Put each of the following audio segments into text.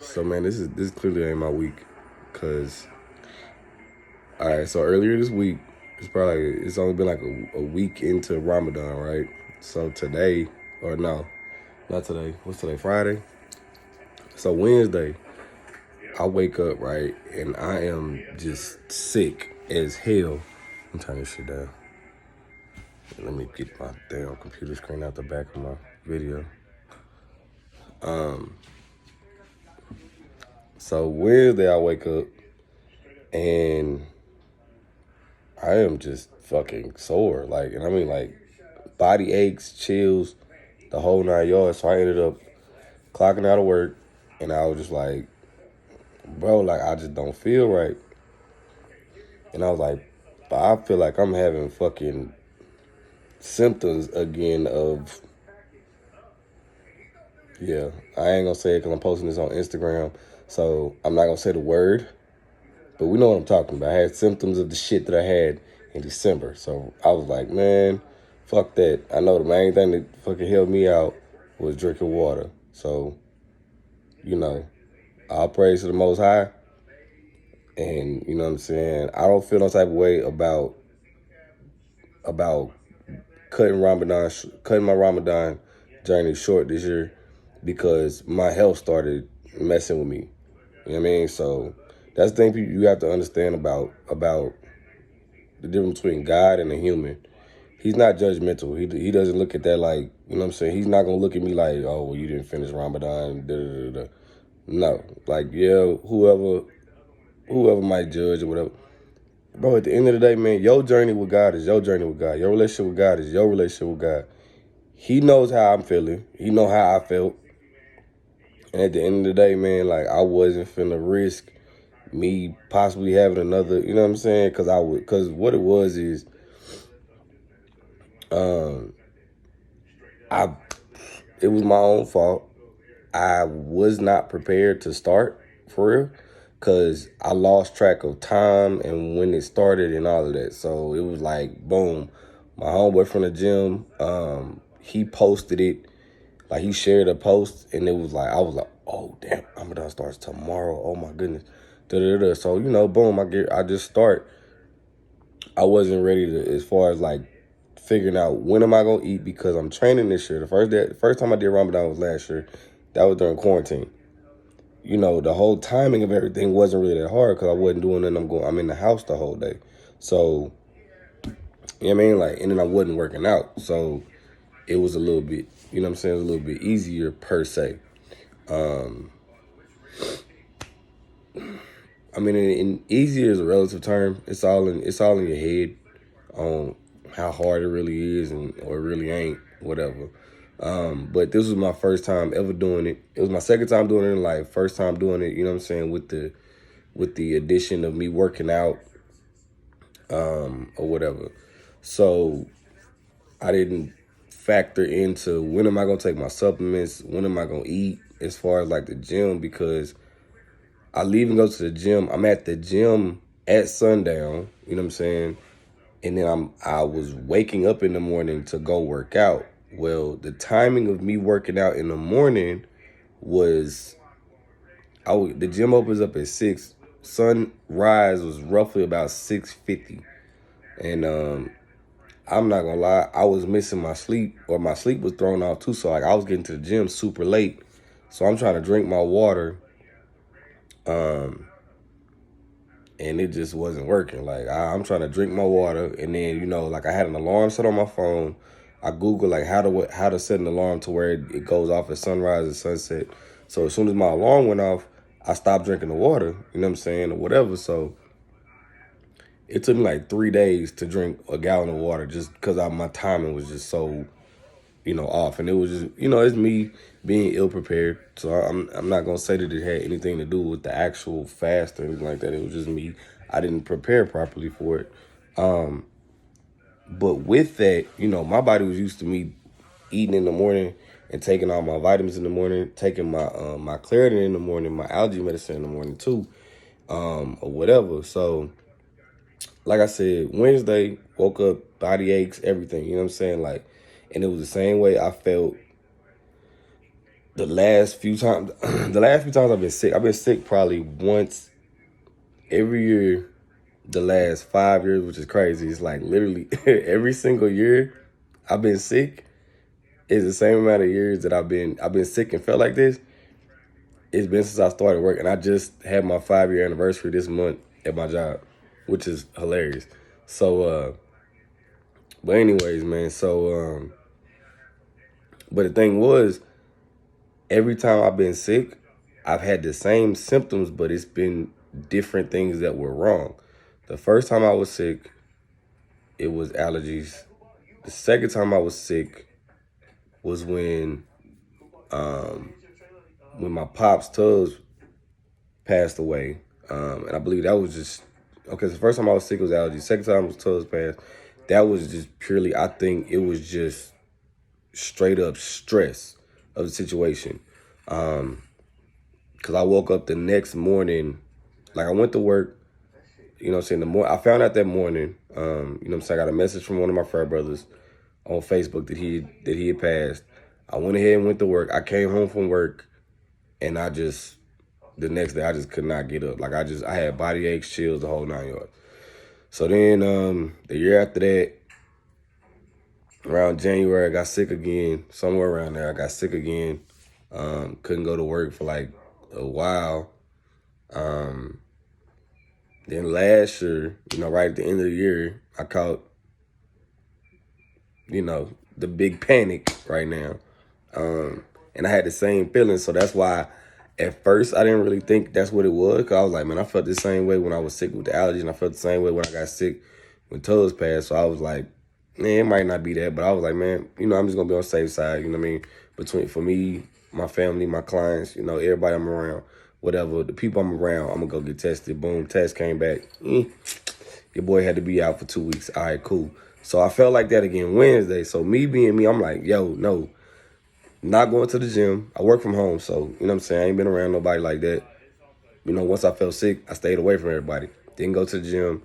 So man, this clearly ain't my week, cause all right. So earlier this week, it's only been like a week into Ramadan, right? So today, or no, not today. What's today? Friday. So Wednesday, I wake up right, and I am just sick as hell. I'm turning this shit down. Let me get my damn computer screen out the back of my video. So Wednesday, I wake up and I am just fucking sore. Like, and I mean, like, body aches, chills, the whole 9 yards. So I ended up clocking out of work, and I was just like, bro, like, I just don't feel right. And I was like, but I feel like I'm having fucking symptoms again of, yeah, I ain't gonna say it because I'm posting this on Instagram. So I'm not gonna say the word, but we know what I'm talking about. I had symptoms of the shit that I had in December. So I was like, man, fuck that. I know the main thing that fucking helped me out was drinking water. So, you know, I'll praise to the Most High. And, you know what I'm saying? I don't feel no type of way about cutting my Ramadan journey short this year because my health started messing with me. You know what I mean? So that's the thing you have to understand about the difference between God and a human. He's not judgmental. He doesn't look at that like, you know what I'm saying? He's not going to look at me like, oh, well, you didn't finish Ramadan, da, da, da, da. No. Like, yeah, whoever might judge or whatever. Bro, at the end of the day, man, your journey with God is your journey with God. Your relationship with God is your relationship with God. He knows how I'm feeling. He know how I felt. And at the end of the day, man, like, I wasn't finna risk me possibly having another, you know what I'm saying? Because what it was is, it was my own fault. I was not prepared to start for real because I lost track of time and when it started and all of that. So it was like, boom, my homeboy from the gym, he posted it. Like, he shared a post, and it was like, I was like, oh, damn, Ramadan starts tomorrow. Oh, my goodness. Da-da-da. So, you know, boom, I just start. I wasn't ready to, as far as, like, figuring out when am I going to eat because I'm training this year. The first time I did Ramadan was last year. That was during quarantine. You know, the whole timing of everything wasn't really that hard because I wasn't doing nothing. I'm in the house the whole day. So, you know what I mean? Like, and then I wasn't working out. So it was a little bit, you know what I'm saying, a little bit easier per se. I mean, in easier is a relative term. It's all in your head on how hard it really is or it really ain't, whatever. But this was my first time ever doing it. It was my second time doing it in life. First time doing it, you know what I'm saying, with the addition of me working out, or whatever. So I didn't factor into when am I gonna take my supplements, when am I gonna eat, as far as like the gym, because I leave and go to the gym. I'm at the gym at sundown, you know what I'm saying? And then I was waking up in the morning to go work out. Well, the timing of me working out in the morning was the gym opens up at 6. Sunrise was roughly about 6:50. And I'm not gonna lie, I was missing my sleep, or my sleep was thrown off too. So like I was getting to the gym super late. So I'm trying to drink my water. And it just wasn't working. Like I'm trying to drink my water, and then, you know, like I had an alarm set on my phone. I Googled like how to set an alarm to where it goes off at sunrise and sunset. So as soon as my alarm went off, I stopped drinking the water. You know what I'm saying, or whatever. So it took me like 3 days to drink a gallon of water just because my timing was just so, you know, off. And it was just, you know, it's me being ill prepared. So I'm not gonna say that it had anything to do with the actual fast or anything like that. It was just me. I didn't prepare properly for it. But with that, you know, my body was used to me eating in the morning and taking all my vitamins in the morning, taking my Claritin in the morning, my allergy medicine in the morning too, or whatever. So, like I said, Wednesday, woke up, body aches, everything, you know what I'm saying? Like, and it was the same way I felt the last few times, I've been sick probably once every year. The last 5 years, which is crazy. It's like literally every single year I've been sick is the same amount of years that I've been sick and felt like this. It's been since I started work, and I just had my 5 year anniversary this month at my job, which is hilarious. So, but anyways, man. So, but the thing was, every time I've been sick, I've had the same symptoms, but it's been different things that were wrong. The first time I was sick, it was allergies. The second time I was sick was when my pop's Tubbs passed away. And I believe that was just okay. So the first time I was sick was allergies. Second time was Tubbs passed. That was just purely, I think it was just straight up stress of the situation. Cause I woke up the next morning, like I went to work, you know what I'm saying? I found out that morning, you know what I'm saying? I got a message from one of my frat brothers on Facebook that he had passed. I went ahead and went to work. I came home from work and the next day I just could not get up. Like I had body aches, chills, the whole 9 yards. So then the year after that, around January, I got sick again. Somewhere around there, I got sick again. Couldn't go to work for like a while. Then last year, right at the end of the year, I caught, the big panic right now. And I had the same feeling. So that's why at first I didn't really think that's what it was. Cause I was like, man, I felt the same way when I was sick with the allergies, and I felt the same way when I got sick when Tubbs passed. So I was like, man, it might not be that. But I was like, man, I'm just going to be on the safe side. You know what I mean? For me, my family, my clients, everybody I'm around, whatever, the people I'm around, I'm going to go get tested. Boom, test came back. Your boy had to be out for 2 weeks. All right, cool. So I felt like that again Wednesday. So me being me, I'm like, yo, no, not going to the gym. I work from home. So, you know what I'm saying? I ain't been around nobody like that. Once I felt sick, I stayed away from everybody. Didn't go to the gym.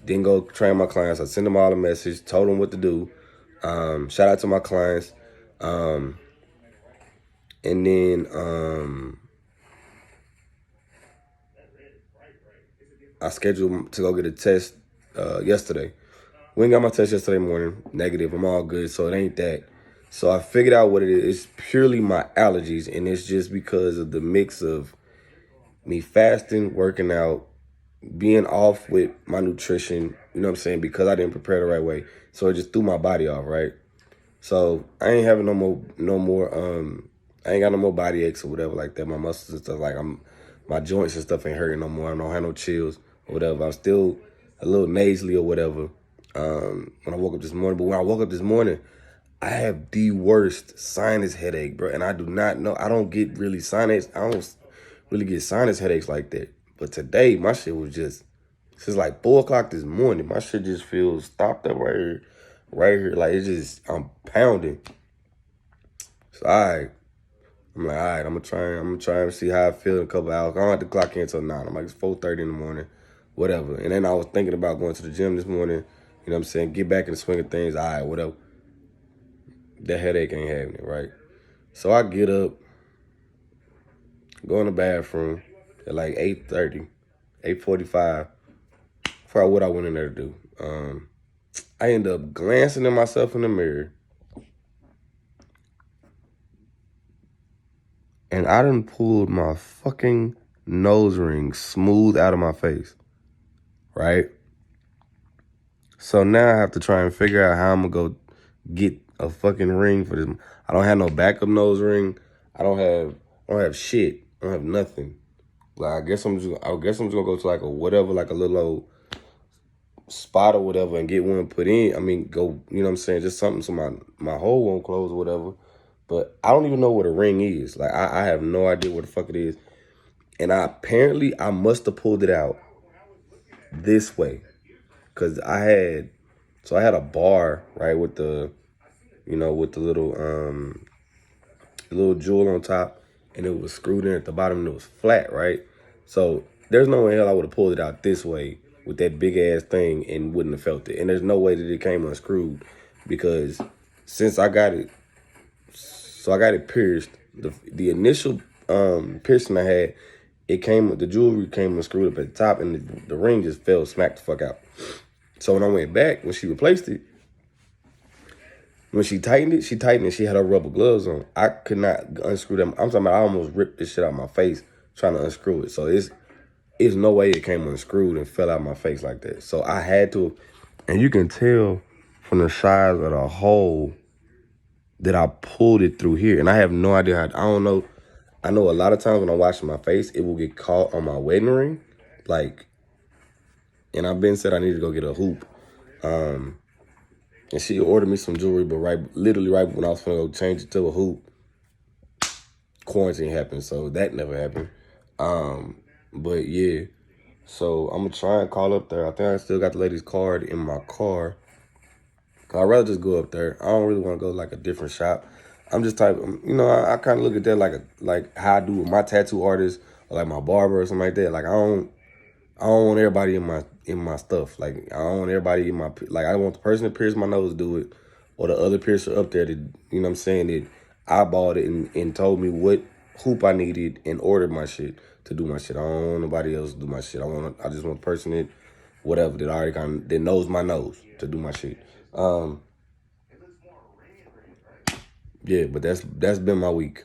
Didn't go train my clients. I sent them all a message, told them what to do. Shout out to my clients. And then I scheduled to go get a test yesterday. Went and got my test yesterday morning. Negative. I'm all good, so it ain't that. So I figured out what it is. It's purely my allergies, and it's just because of the mix of me fasting, working out, being off with my nutrition, you know what I'm saying, because I didn't prepare the right way. So it just threw my body off, right? So I ain't having no more, I ain't got no more body aches or whatever like that. My muscles and stuff, like my joints and stuff ain't hurting no more. I don't have no chills or whatever. I'm still a little nasally or whatever when I woke up this morning. But when I woke up this morning, I have the worst sinus headache, bro. And I do not know, I don't get sinus headaches like that. But today, my shit was just, since like 4 o'clock this morning, my shit just feels stopped up right here. Like I'm pounding. So I'm like, all right, I'm gonna try and see how I feel in a couple hours. I don't have to clock in until 9. I'm like, it's 4:30 in the morning, whatever. And then I was thinking about going to the gym this morning, you know what I'm saying, get back in the swing of things. All right, whatever. That headache ain't having it, right? So I get up, go in the bathroom at like 8:30, 8:45. For what I went in there to do. I end up glancing at myself in the mirror, and I done pulled my fucking nose ring smooth out of my face, right? So now I have to try and figure out how I'm gonna go get a fucking ring for this. I don't have no backup nose ring. I don't have shit. I don't have nothing. Like I guess I'm just gonna go to like a whatever, like a little old spot or whatever and get one put in. I mean, go, you know what I'm saying, just something so my hole won't close or whatever. But I don't even know what a ring is. Like I have no idea what the fuck it is. And I must have pulled it out this way. Cause I had a bar, right, with the little jewel on top, and it was screwed in at the bottom and it was flat, right? So there's no way in hell I would have pulled it out this way with that big ass thing and wouldn't have felt it. And there's no way that it came unscrewed because since I got it pierced, The initial piercing I had, the jewelry came screwed up at the top, and the ring just fell smack the fuck out. So when I went back, when she replaced it, when she tightened it, she had her rubber gloves on. I could not unscrew them. I'm talking about I almost ripped this shit out of my face trying to unscrew it. So it's no way it came unscrewed and fell out of my face like that. So I had to, and you can tell from the size of the hole that I pulled it through here. And I have no idea how, I don't know. I know a lot of times when I'm washing my face, it will get caught on my wedding ring. Like, and I've been said I need to go get a hoop. And she ordered me some jewelry, but literally right when I was gonna go change it to a hoop, quarantine happened, so that never happened. But yeah, so I'm gonna try and call up there. I think I still got the lady's card in my car. I'd rather just go up there. I don't really want to go to like a different shop. I'm just I kind of look at that like how I do with my tattoo artist or like my barber or something like that. Like I don't want everybody in my stuff. Like I don't want everybody in my I want the person that pierced my nose to do it, or the other piercer up there that you know what I'm saying that eyeballed it and told me what hoop I needed and ordered my shit to do my shit. I don't want nobody else to do my shit. I just want the person that whatever that already that knows my nose to do my shit. Yeah, but that's been my week.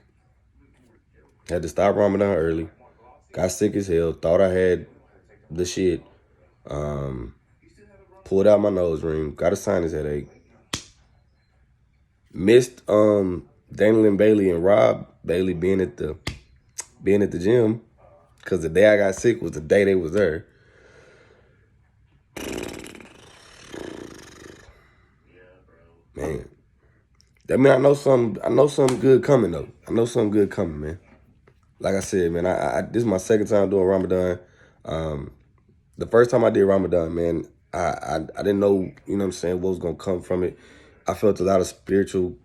Had to stop Ramadan early. Got sick as hell. Thought I had the shit. Pulled out my nose ring. Got a sinus headache. Missed Daniel and Bailey and Rob Bailey being at the gym because the day I got sick was the day they was there. Man, that mean I know something good coming though. I know something good coming, man. Like I said, man, I this is my second time doing Ramadan. The first time I did Ramadan, man, I didn't know, you know what I'm saying, what was gonna come from it. I felt a lot of spiritual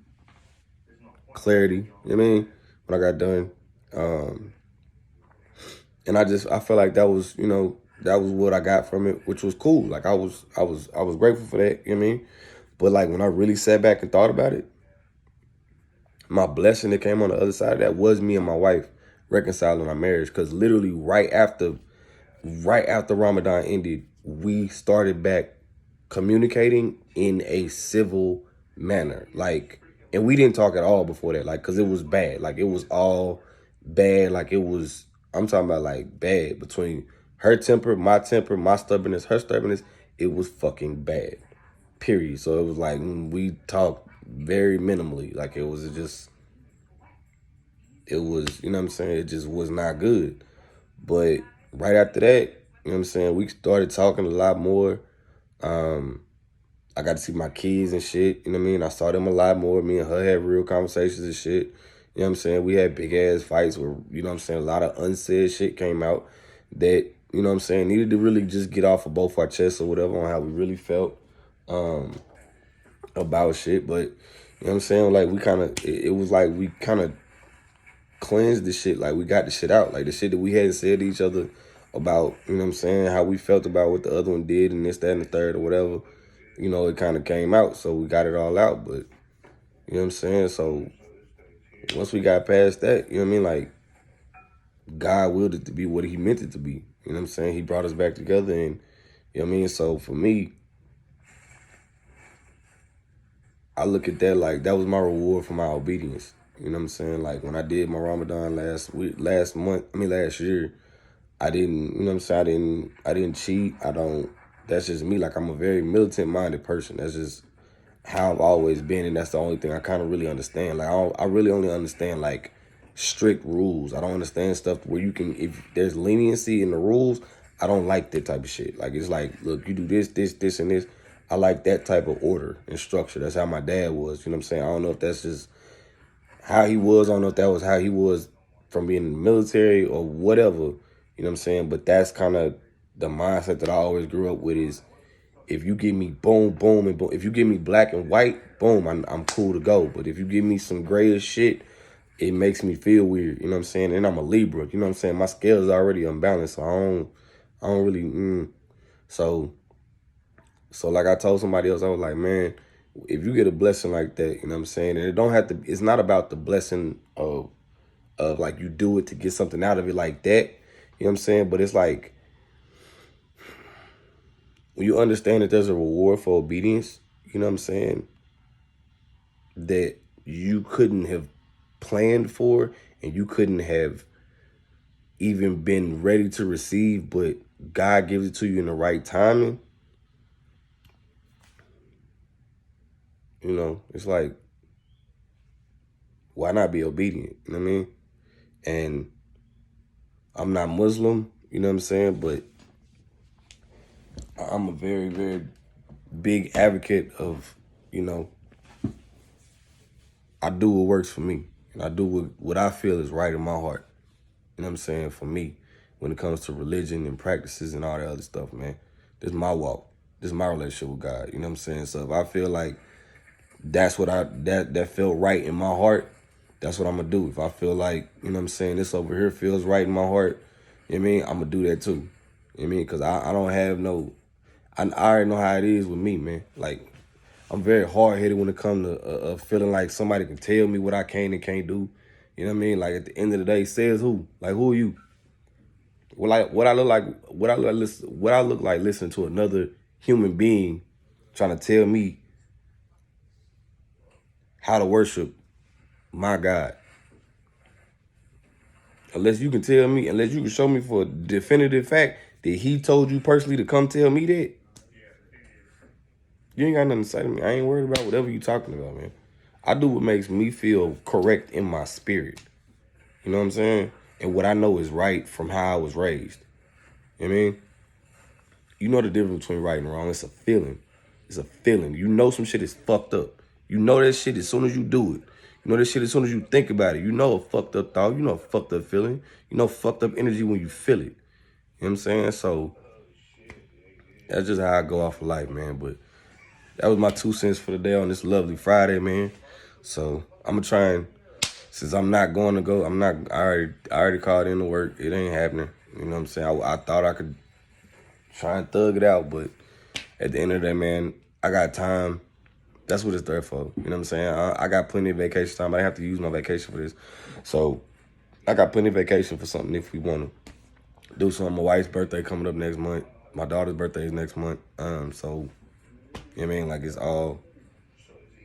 clarity, you know what I mean, when I got done. And I felt like that was, that was what I got from it, which was cool. Like I was grateful for that, you know what I mean? But like when I really sat back and thought about it, my blessing that came on the other side of that was me and my wife reconciling our marriage. Because literally right after Ramadan ended, we started back communicating in a civil manner. Like, and we didn't talk at all before that, like, because it was bad. Like, it was all bad. Like, I'm talking about, like, bad. Between her temper, my stubbornness, her stubbornness, it was fucking bad. Period. So it was like, we talked very minimally. Like, you know what I'm saying? It just was not good. But right after that, you know what I'm saying, we started talking a lot more. I got to see my kids and shit, you know what I mean? I saw them a lot more. Me and her had real conversations and shit. You know what I'm saying? We had big ass fights where, you know what I'm saying, a lot of unsaid shit came out that, you know what I'm saying, needed to really just get off of both our chests or whatever on how we really felt about shit. But, you know what I'm saying, like it was like we kind of cleansed the shit. Like we got the shit out. Like the shit that we hadn't said to each other about, you know what I'm saying, how we felt about what the other one did and this, that, and the third or whatever. You know, it kind of came out, so we got it all out. But, you know what I'm saying? So, once we got past that, you know what I mean? Like, God willed it to be what he meant it to be. You know what I'm saying? He brought us back together and, you know what I mean? So, for me, I look at that like that was my reward for my obedience. You know what I'm saying? Like, when I did my Ramadan last year, I didn't, you know what I'm saying? I didn't cheat. That's just me. Like, I'm a very militant-minded person. That's just how I've always been, and that's the only thing I kind of really understand. Like, I really only understand, like, strict rules. I don't understand stuff where if there's leniency in the rules, I don't like that type of shit. Like, it's like, look, you do this, this, this, and this. I like that type of order and structure. That's how my dad was, you know what I'm saying? I don't know if that's just how he was. I don't know if that was how he was from being in the military or whatever. You know what I'm saying? But that's kind of the mindset that I always grew up with is if you give me boom, boom, and boom, if you give me black and white, boom, I'm cool to go. But if you give me some grayish shit, it makes me feel weird. You know what I'm saying? And I'm a Libra. You know what I'm saying? My scale is already unbalanced, so I don't really. So like I told somebody else, I was like, man, if you get a blessing like that, you know what I'm saying? And it's not about the blessing of of like you do it to get something out of it like that. You know what I'm saying? But it's like when you understand that there's a reward for obedience, you know what I'm saying, that you couldn't have planned for and you couldn't have even been ready to receive, but God gives it to you in the right timing. You know, it's like, why not be obedient? You know what I mean? And I'm not Muslim, you know what I'm saying? But I'm a very, very big advocate of, you know, I do what works for me. And I do what I feel is right in my heart. You know what I'm saying? For me, when it comes to religion and practices and all that other stuff, man, this is my walk. This is my relationship with God. You know what I'm saying? So if I feel like that's what that felt right in my heart, that's what I'm gonna do. If I feel like, you know what I'm saying, this over here feels right in my heart, you know what I mean, I'm gonna do that too. You know what I mean? Because I don't have no, I already know how it is with me, man. Like, I'm very hard-headed when it comes to feeling like somebody can tell me what I can and can't do. You know what I mean? Like, at the end of the day, says who? Like, who are you? What I look like, what I look like listening to another human being trying to tell me how to worship my God. Unless you can tell me, unless you can show me for a definitive fact that he told you personally to come tell me that, you ain't got nothing to say to me. I ain't worried about whatever you talking about, man. I do what makes me feel correct in my spirit. You know what I'm saying? And what I know is right from how I was raised. You know what I mean? You know the difference between right and wrong. It's a feeling. It's a feeling. You know some shit is fucked up. You know that shit as soon as you do it. You know that shit as soon as you think about it. You know a fucked up thought. You know a fucked up feeling. You know fucked up energy when you feel it. You know what I'm saying? So that's just how I go off of life, man. But that was my 2 cents for the day on this lovely Friday, man. So I'm gonna try and, since I'm not going to go, I already called in to work. It ain't happening. You know what I'm saying? I thought I could try and thug it out, but at the end of the day, man, I got time. That's what it's there for. You know what I'm saying? I got plenty of vacation time. I have to use my vacation for this. So I got plenty of vacation for something if we want to do something. My wife's birthday coming up next month. My daughter's birthday is next month. So, you know what I mean? Like, it's all,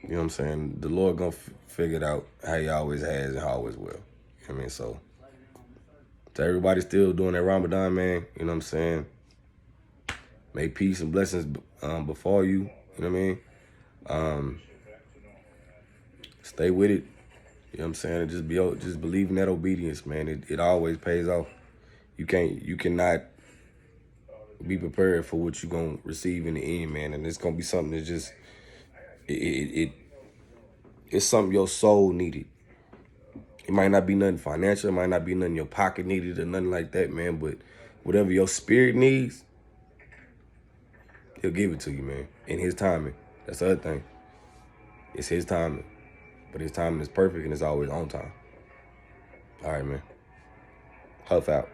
you know what I'm saying? The Lord gonna figure it out how he always has and how always will. You know what I mean? So, to everybody still doing that Ramadan, man, you know what I'm saying? May peace and blessings befall you. You know what I mean? Stay with it. You know what I'm saying? And just believe in that obedience, man. It always pays off. You cannot be prepared for what you're gonna receive in the end, man. And it's gonna be something that just it's something your soul needed. It might not be nothing financial, it might not be nothing your pocket needed or nothing like that, man. But whatever your spirit needs, he'll give it to you, man. In his timing. That's the other thing. It's his timing. But his timing is perfect and it's always on time. All right, man. Huff out.